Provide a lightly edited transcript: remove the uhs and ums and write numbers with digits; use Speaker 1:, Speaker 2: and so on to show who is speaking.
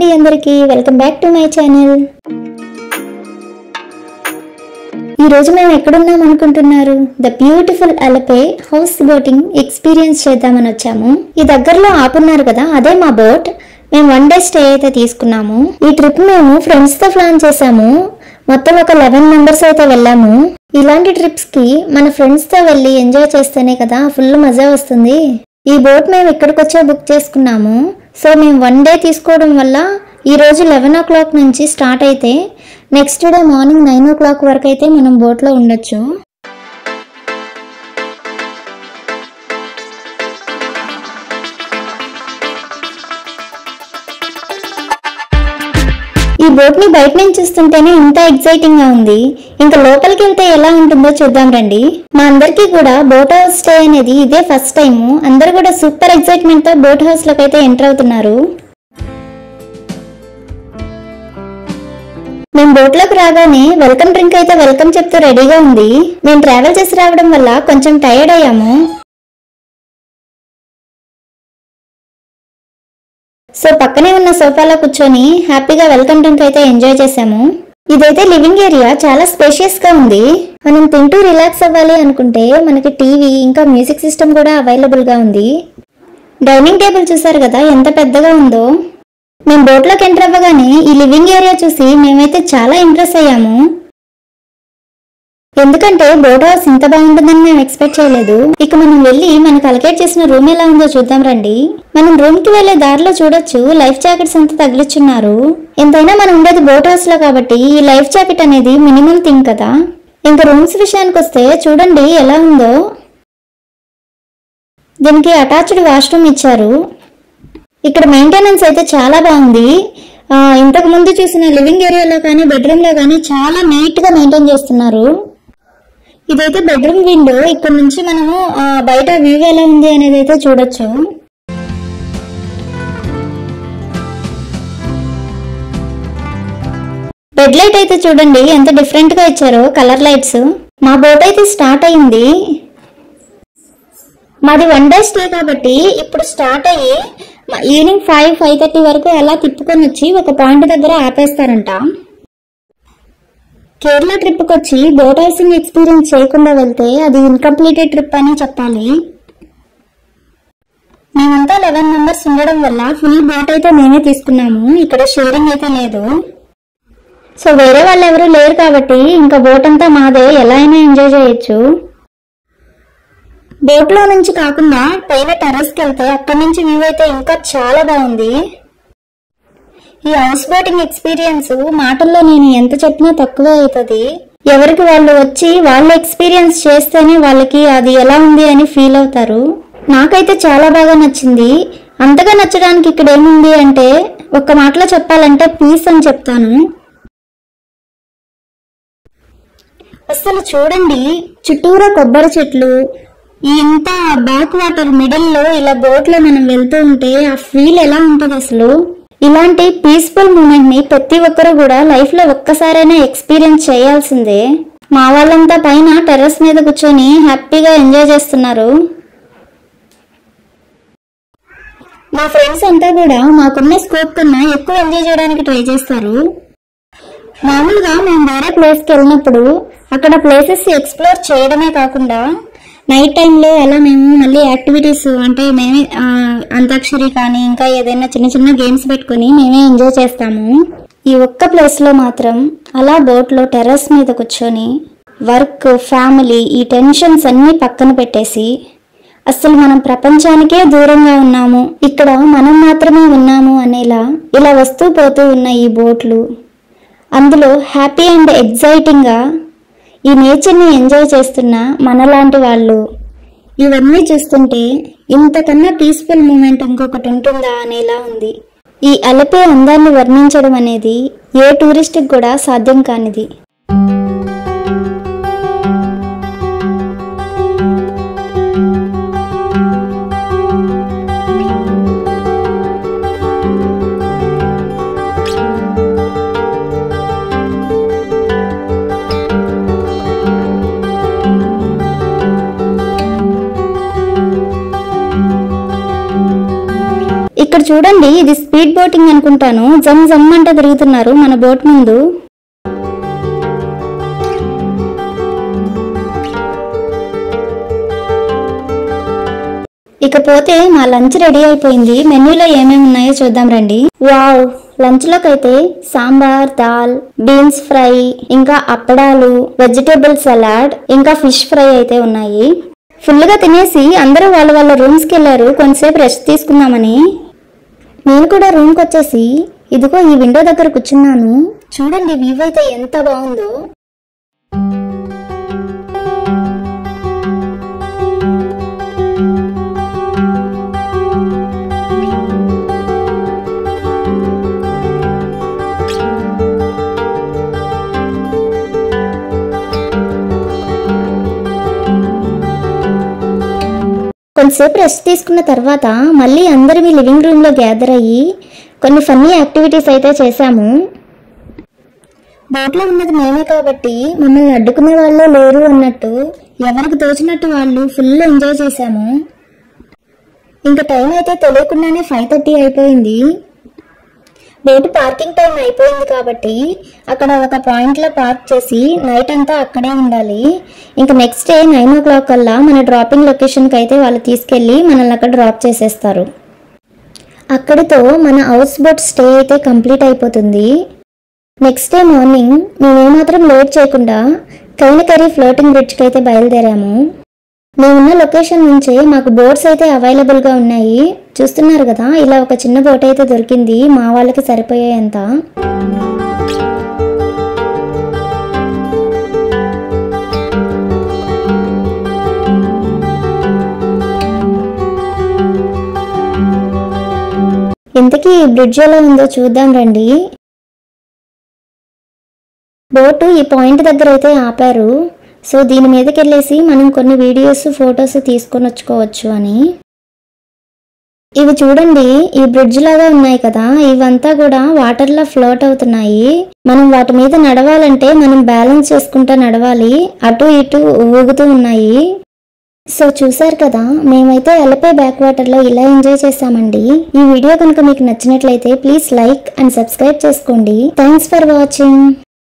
Speaker 1: అండి అందరికీ welcome back to my channel. ఈ రోజు మేము ఎక్కడున్నాం అనుకుంటున్నారు? The beautiful Alleppey house boating experience చేద్దామని వచ్చాము. ఈ దగ్గరలో ఆపున్నారు కదా, అదే మా బోట్. మేము 1 డే స్టే అయితే తీసుకున్నాము. ఈ ట్రిప్ మేము ఫ్రెండ్స్ తో ప్లాన్ చేసాము. మొత్తం ఒక 11 మెంబర్స్ అయితే వెళ్ళాము. ఇలాంటి ట్రిప్స్ కి మన ఫ్రెండ్స్ తో వెళ్ళి ఎంజాయ్ చేస్తేనే కదా ఫుల్ మజా వస్తుంది. ఈ బోట్ మేము ఇక్కడికి వచ్చే బుక్ చేసుకున్నాము. సో మేము 1 డే తీసుకోవడం వల్ల ఈ రోజు 11 o'clock నుంచి స్టార్ట్ అయితే నెక్స్ట్ డే మార్నింగ్ 9 o'clock వరకు అయితే మనం బోట్లో ఉండొచ్చు. ఈ బోట్ ని బయట నుంచి చూస్తుంటేనే ఇంత ఎక్సైటింగ్ గా ఉంది. ఇంకా లోపలికి వెళ్తే ఎలా ఉంటుందో చూద్దాం రండి. మా అందరికీ కూడా బోట్ హౌస్ స్టే అనేది ఇదే ఫస్ట్ టైం. అందరు కూడా సూపర్ ఎక్సైట్మెంట్ తో బోట్ హౌస్ లోకి అయితే ఎంటర్ అవుతున్నారు. మేము బోట్ లోకి రాగానే వెల్కమ్ డ్రింక్ అయితే వెల్కమ్ చెప్తూ రెడీగా ఉంది. మేము ట్రావెల్ చేసి రావడం వల్ల కొంచెం టైర్డ్ అయ్యాము. సో పక్కనే ఉన్న సోఫాలో కూర్చొని హ్యాపీగా వెల్కమ్ డ్రింక్ అయితే ఎంజాయ్ చేసాము. ఇదైతే లివింగ్ ఏరియా, చాలా స్పేషియస్ గా ఉంది. మనం తింటూ రిలాక్స్ అవ్వాలి అనుకుంటే మనకి టీవీ ఇంకా మ్యూజిక్ సిస్టమ్ కూడా అవైలబుల్ గా ఉంది. డైనింగ్ టేబుల్ చూసారు కదా ఎంత పెద్దగా ఉందో. మేము బోట్లోకి ఎంటర్ అవ్వగానే ఈ లివింగ్ ఏరియా చూసి మేమైతే చాలా ఇంప్రెస్ అయ్యాము. ఎందుకంటే బోట్ హౌస్ ఇంత బాగుంటుందని మేము ఎక్స్పెక్ట్ చేయలేదు. ఇక మనం వెళ్ళి మనకు అలకేట్ చేసిన రూమ్ ఎలా ఉందో చూద్దాం రండి. మనం రూమ్ కి వెళ్లే దారిలో చూడొచ్చు లైఫ్ జాకెట్స్ అంతా తగిలిచ్చున్నారు. ఎంతైనా మనం ఉండేది బోట్ హౌస్ లో కాబట్టి ఈ లైఫ్ జాకెట్ అనేది మినిమం థింగ్ కదా. ఇంకా రూమ్స్ విషయానికి వస్తే చూడండి ఎలా ఉందో. దీనికి అటాచ్డ్ వాష్రూమ్ ఇచ్చారు. ఇక్కడ మెయింటెనెన్స్ అయితే చాలా బాగుంది. ఇంతకు ముందు చూసిన లివింగ్ ఏరియాలో కానీ బెడ్రూమ్ లో కానీ చాలా నీట్ గా మెయింటైన్ చేస్తున్నారు. ఇదైతే బెడ్రూమ్ విండో. ఇక్కడ నుంచి మనము బయట వ్యూ ఎలా ఉంది అనేది అయితే చూడొచ్చు. బెడ్ లైట్ అయితే చూడండి ఎంత డిఫరెంట్ గా ఇచ్చారో, కలర్ లైట్స్. మా బోట్ అయితే స్టార్ట్ అయింది. మాది 1 డే స్టే కాబట్టి ఇప్పుడు స్టార్ట్ అయ్యి ఈవినింగ్ 5-5:30 వరకు ఎలా తిప్పుకొని వచ్చి ఒక పాయింట్ దగ్గర ఆపేస్తారంట. కేరళ ట్రిప్ కి వచ్చి బోట్ హౌసింగ్ ఎక్స్పీరియన్స్ చేయకుండా వెళ్తే అది ఇన్కంప్లీటెడ్ ట్రిప్ అని చెప్పాలి. మేమంతా 11 మెంబర్స్ ఉండడం వల్ల ఫుల్ బోట్ అయితే మేమే తీసుకున్నాము. ఇక్కడ షేరింగ్ అయితే లేదు. సో వేరే వాళ్ళు ఎవరు లేరు కాబట్టి ఇంకా బోట్ అంతా మాదే, ఎలా అయినా ఎంజాయ్ చేయొచ్చు. బోట్ లో నుంచి కాకుండా పైన టెర్రస్ కి వెళ్తే అక్కడి నుంచి వ్యూ అయితే ఇంకా చాలా బాగుంది. ఈ హౌస్ బోటింగ్ ఎక్స్పీరియన్స్ మాటల్లో నేను ఎంత చెప్పినా తక్కువే అవుతుంది. ఎవరికి వాళ్ళు వచ్చి వాళ్ళు ఎక్స్పీరియన్స్ చేస్తేనే వాళ్ళకి అది ఎలా ఉంది అని ఫీల్ అవుతారు. నాకైతే చాలా బాగా నచ్చింది. అంతగా నచ్చడానికి ఇక్కడ ఏముంది అంటే ఒక్క మాటలో చెప్పాలంటే పీస్ అని చెప్తాను. అసలు చూడండి చుట్టూరా కొబ్బరి చెట్లు, ఇంత బ్యాక్ వాటర్ మిడిల్ లో ఇలా బోట్ లో మనం వెళ్తూ ఉంటే ఆ ఫీల్ ఎలా ఉంటుంది అసలు. ఇలాంటి పీస్ఫుల్ మూమెంట్ ని ప్రతి ఒక్కరు కూడా లైఫ్ లో ఒక్కసారైనా ఎక్స్పీరియన్స్ చేయాల్సిందే. మా వాళ్ళంతా పైన టెర్రస్ మీద కూర్చొని హ్యాపీగా ఎంజాయ్ చేస్తున్నారు. మా ఫ్రెండ్స్ అంతా కూడా మాకున్న స్కోప్ కన్నా ఎక్కువ ఎంజాయ్ చేయడానికి ట్రై చేస్తారు. మామూలుగా మేము వేరే ప్లేస్ కి వెళ్ళినప్పుడు అక్కడ ప్లేసెస్ ఎక్స్ప్లోర్ చేయడమే కాకుండా నైట్ టైంలో అలా మేము మళ్ళీ యాక్టివిటీస్ అంటే మేమే అంతాక్షరి కానీ ఇంకా ఏదైనా చిన్న చిన్న గేమ్స్ పెట్టుకుని మేమే ఎంజాయ్ చేస్తాము. ఈ ఒక్క ప్లేస్ లో మాత్రం అలా బోట్ లో టెర్రస్ మీద కూర్చొని వర్క్, ఫ్యామిలీ, ఈ టెన్షన్స్ అన్ని పక్కన పెట్టేసి అసలు మనం ప్రపంచానికే దూరంగా ఉన్నాము, ఇక్కడ మనం మాత్రమే ఉన్నాము అనేలా ఇలా వస్తూ పోతూ ఉన్న ఈ బోట్లు, అందులో హ్యాపీ అండ్ ఎగ్జైటింగ్ గా ఈ నేచర్ ని ఎంజాయ్ చేస్తున్న మనలాంటి వాళ్ళు, ఇవన్నీ చూస్తుంటే ఇంతకన్నా పీస్ఫుల్ మూమెంట్ ఇంకొకటి ఉంటుందా అనేలా ఉంది. ఈ అలపే అందాన్ని వర్ణించడం అనేది ఏ టూరిస్ట్ కి కూడా సాధ్యం కానిది. చూడండి, ఇది స్పీడ్ బోటింగ్ అనుకుంటాను. జమ్ జమ్ అంట తిరుగుతున్నారు మన బోట్ ముందు. ఇకపోతే మా లంచ్ రెడీ అయిపోయింది. మెన్యూలో ఏమేమి ఉన్నాయో చూద్దాం రండి. వావ్, లంచ్ లోకి అయితే సాంబార్, దాల్, బీన్స్ ఫ్రై, ఇంకా అప్పడాలు, వెజిటేబుల్ సలాడ్, ఇంకా ఫిష్ ఫ్రై అయితే ఉన్నాయి. ఫుల్ గా తినేసి అందరూ వాళ్ళ వాళ్ళ రూమ్స్ కి వెళ్ళారు కొంతసేపు రెస్ట్ తీసుకుందామని. నేను కూడా రూమ్ కి వచ్చేసి ఇదిగో ఈ విండో దగ్గర కూర్చున్నాను. చూడండి వ్యూ అయితే ఎంత బాగుందో. కొంతసేపు రెస్ట్ తీసుకున్న తర్వాత మళ్ళీ అందరం ఈ లివింగ్ రూమ్ లో గ్యాదర్ అయ్యి కొన్ని ఫన్నీ యాక్టివిటీస్ అయితే చేశాము. బోట్లో ఉన్నది మేమే కాబట్టి మమ్మల్ని అడ్డుకునే వాళ్ళే లేరు అన్నట్టు ఎవరికి తోచినట్టు వాళ్ళు ఫుల్ ఎంజాయ్ చేశాము. ఇంకా టైం అయితే తెలియకుండానే 5:30 అయిపోయింది. బోటు పార్కింగ్ టైం అయిపోయింది కాబట్టి అక్కడ ఒక పాయింట్ లో పార్క్ చేసి నైట్ అంతా అక్కడే ఉండాలి. ఇంకా నెక్స్ట్ డే 9 o'clock కల్లా మన డ్రాపింగ్ లొకేషన్ కి అయితే వాళ్ళు తీసుకెళ్లి మనల్ని అక్కడ డ్రాప్ చేసేస్తారు. అక్కడితో మన హౌస్ బోట్ స్టే అయితే కంప్లీట్ అయిపోతుంది. నెక్స్ట్ డే మార్నింగ్ మేమేమాత్రం లేట్ చేయకుండా కైనకరీ ఫ్లోటింగ్ బ్రిడ్జ్ కి అయితే బయలుదేరాము. మేమున్న లొకేషన్ నుంచే మాకు బోట్స్ అయితే అవైలబుల్ గా ఉన్నాయి. చూస్తున్నారు కదా, ఇలా ఒక చిన్న బోట్ అయితే దొరికింది మా వాళ్ళకి సరిపోయేంత. ఇంతకీ ఈ బ్రిడ్జ్ ఎలా ఉందో చూద్దాం రండి. బోటు ఈ పాయింట్ దగ్గర అయితే ఆపారు. సో దీని మీదకి వెళ్ళేసి మనం కొన్ని వీడియోస్, ఫొటోస్ తీసుకొని వచ్చుకోవచ్చు అని. ఇవి చూడండి, ఈ బ్రిడ్జ్ లాగా ఉన్నాయి కదా, ఇవంతా కూడా వాటర్ లో ఫ్లోట్ అవుతున్నాయి. మనం వాటి మీద నడవాలంటే మనం బ్యాలెన్స్ చేసుకుంటూ నడవాలి. అటు ఇటు ఊగుతూ ఉన్నాయి. సో చూసారు కదా, మేమైతే ఎలపే బ్యాక్ వాటర్ లో ఇలా ఎంజాయ్ చేసామండి. ఈ వీడియో కనుక మీకు నచ్చినట్లయితే ప్లీజ్ లైక్ అండ్ సబ్స్క్రైబ్ చేసుకోండి. Thanks for watching.